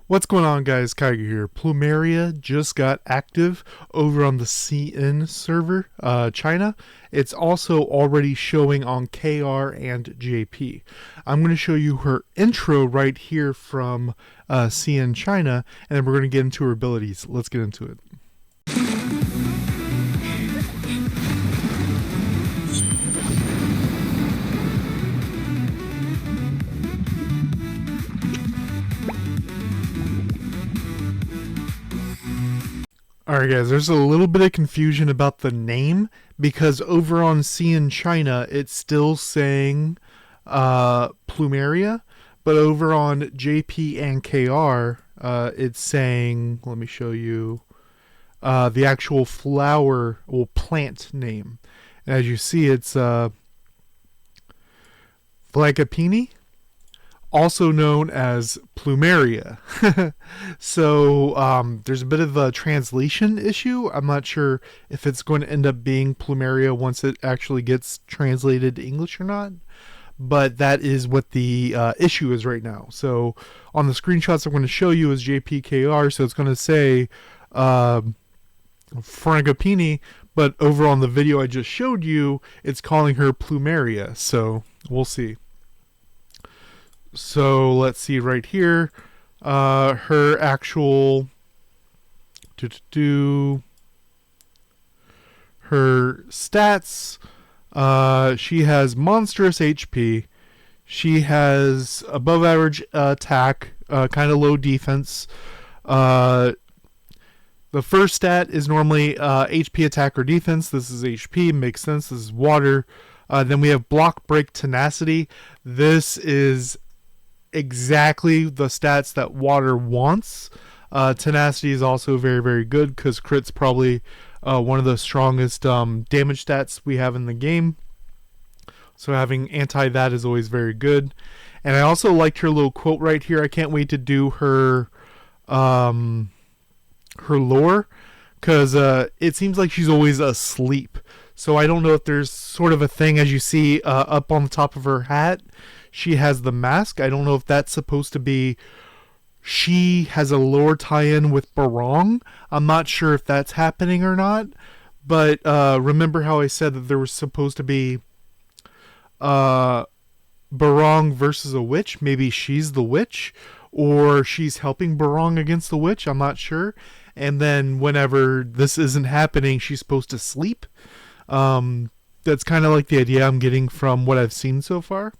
What's going on, guys? Kaiger here. Plumeria just got active over on the CN server, China. It's also already showing on KR and JP. I'm going to show you her intro right here from CN China, and then we're going to get into her abilities. Let's get into it. Alright guys, there's a little bit of confusion about the name because over on CN China it's still saying Plumeria, but over on JP and KR it's saying, let me show you, the actual flower or plant name. And as you see, it's Vlagapini, also known as Plumeria. So there's a bit of a translation issue. I'm not sure if it's going to end up being Plumeria once it actually gets translated to English or not, but that is what the issue is right now. So on the screenshots I'm going to show you is JPKR, so it's going to say Frangipani, but over on the video I just showed you, it's calling her Plumeria, so we'll see. So let's see right here, her actual her stats. She has monstrous HP. She has above average attack, kind of low defense. The first stat is normally HP, attack, or defense. This is HP, makes sense. This is water. Then we have block, break, tenacity. This is exactly the stats that water wants. Tenacity is also very, very good because crit's probably one of the strongest damage stats we have in the game. So having anti that is always very good. And I also liked her little quote right here. I can't wait to do her lore because it seems like she's always asleep. So I don't know if there's sort of a thing, as you see up on the top of her hat, she has the mask. I don't know if that's supposed to be she has a lore tie-in with Barong. I'm not sure if that's happening or not. But remember how I said that there was supposed to be Barong versus a witch? Maybe she's the witch, or she's helping Barong against the witch. I'm not sure. And then whenever this isn't happening, she's supposed to sleep. That's kind of like the idea I'm getting from what I've seen so far.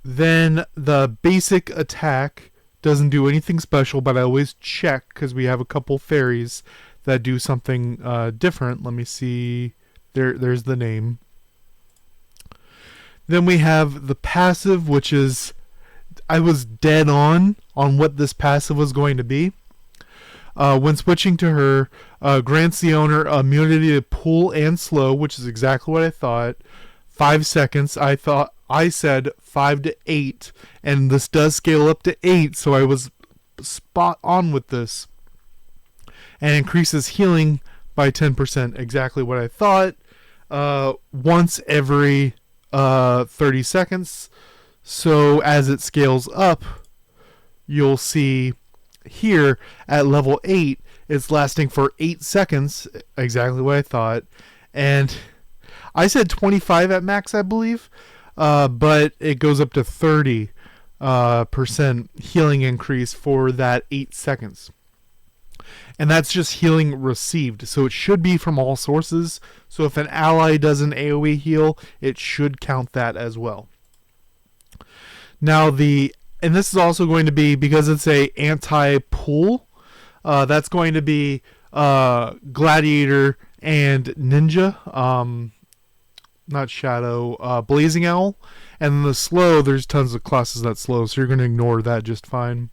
Then the basic attack doesn't do anything special, but I always check because we have a couple fairies that do something different. Let me see. There's the name. Then we have the passive, which is, I was dead on what this passive was going to be. When switching to her, grants the owner immunity to pull and slow, which is exactly what I thought. 5 seconds. I said 5 to 8, and this does scale up to 8, so I was spot on with this. And increases healing by 10%, exactly what I thought. Once every 30 seconds. So as it scales up, you'll see here at level 8, it's lasting for 8 seconds, exactly what I thought. And I said 25 at max, I believe, but it goes up to 30% healing increase for that 8 seconds. And that's just healing received, so it should be from all sources. So if an ally does an AoE heal, it should count that as well. Now and this is also going to be, because it's a anti-pull, that's going to be Gladiator and Ninja, not Shadow, Blazing Owl. And the slow, there's tons of classes that slow, so you're going to ignore that just fine.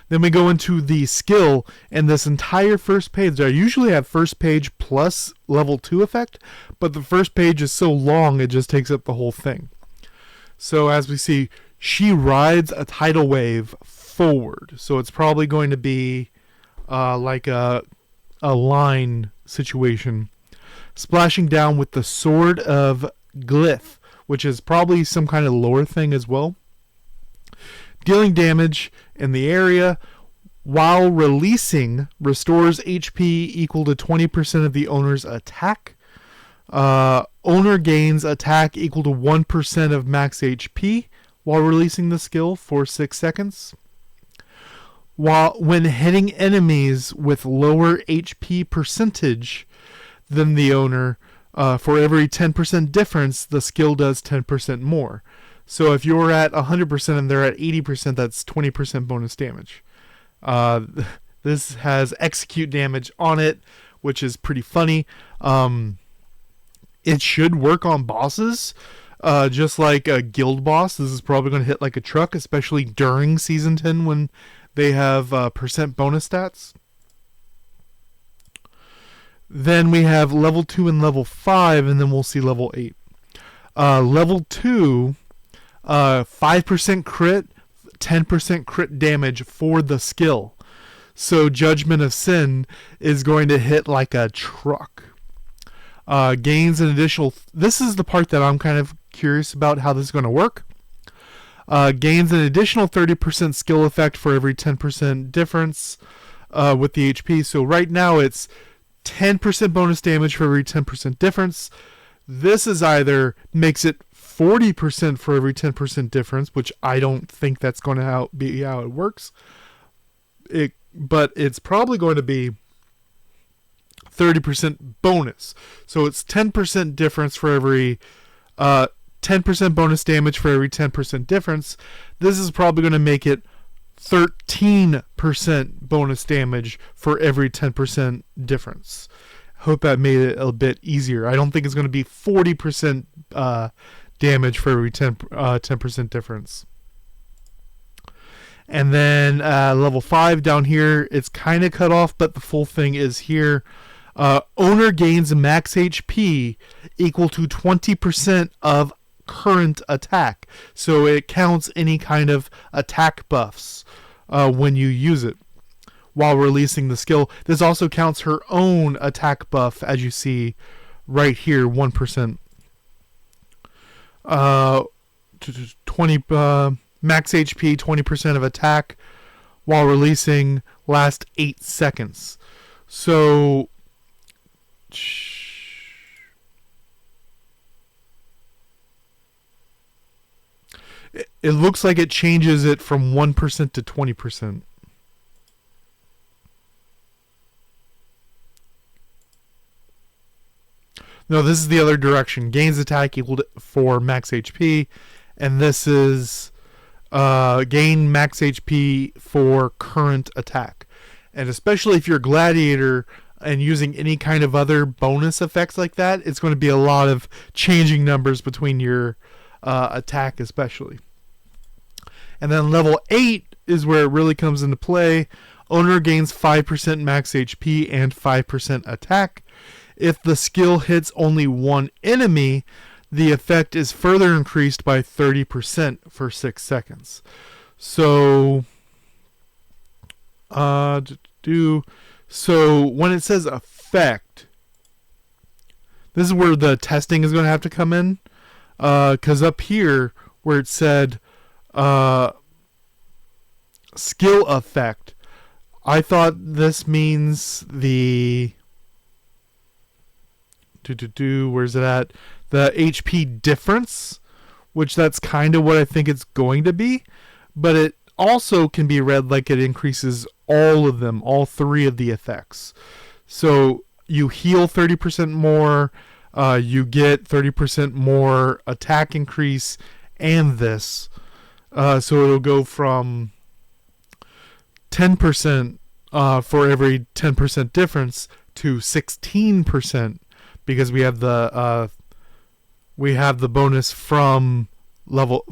Then we go into the skill, and this entire first page, I usually have first page plus level 2 effect, but the first page is so long it just takes up the whole thing. So as we see, she rides a tidal wave forward, so it's probably going to be like a line situation. Splashing down with the Sword of Glyph, which is probably some kind of lore thing as well. dealing damage in the area while releasing restores HP equal to 20% of the owner's attack. Owner gains attack equal to 1% of max HP while releasing the skill for 6 seconds. When hitting enemies with lower HP percentage than the owner, for every 10% difference, the skill does 10% more. So if you're at 100% and they're at 80%, that's 20% bonus damage. This has execute damage on it, which is pretty funny. It should work on bosses, just like a guild boss. This is probably going to hit like a truck, especially during Season 10 when they have percent bonus stats. Then we have level 2 and level 5, and then we'll see level 8. Level 2, 5% crit, 10% crit damage for the skill. So Judgment of Sin is going to hit like a truck. Gains an additional... This is the part that I'm kind of curious about how this is going to work. Gains an additional 30% skill effect for every 10% difference with the HP. So right now it's 10% bonus damage for every 10% difference. This is either makes it 40% for every 10% difference, which I don't think that's going to be how it works. But it's probably going to be 30% bonus. So it's 10% difference for every 10% bonus damage for every 10% difference. This is probably going to make it 13% bonus damage for every 10% difference. Hope that made it a bit easier. I don't think it's going to be 40% damage for every 10% difference. And then level 5 down here, it's kind of cut off, but the full thing is here. Owner gains max HP equal to 20% of current attack. So it counts any kind of attack buffs when you use it while releasing the skill. This also counts her own attack buff, as you see right here, 1%. 20 max HP, 20% of attack while releasing last 8 seconds. So it looks like it changes it from 1% to 20%. No, this is the other direction. Gains attack equal to for max HP, and this is gain max HP for current attack. And especially if you're Gladiator and using any kind of other bonus effects like that, it's going to be a lot of changing numbers between your attack especially. And then level 8 is where it really comes into play. Owner gains 5% max HP and 5% attack. If the skill hits only one enemy, the effect is further increased by 30% for 6 seconds. So, so when it says effect, this is where the testing is going to have to come in. Because up here, where it said skill effect, I thought this means the... where's it at? The HP difference, which that's kind of what I think it's going to be. But it also can be read like it increases all of them, all 3 of the effects. So you heal 30% more, you get 30% more attack increase, and this. So it'll go from 10% for every 10% difference to 16%. Because we have the bonus from level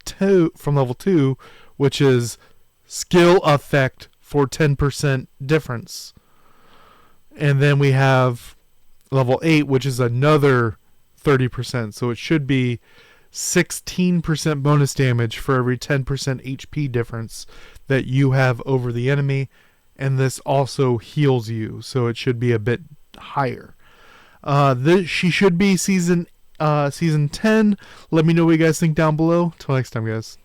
2, which is skill effect for 10% difference, and then we have level 8, which is another 30%. So it should be 16% bonus damage for every 10% HP difference that you have over the enemy, and this also heals you, so it should be a bit higher. She should be season 10. Let me know what you guys think down below. Till next time, guys.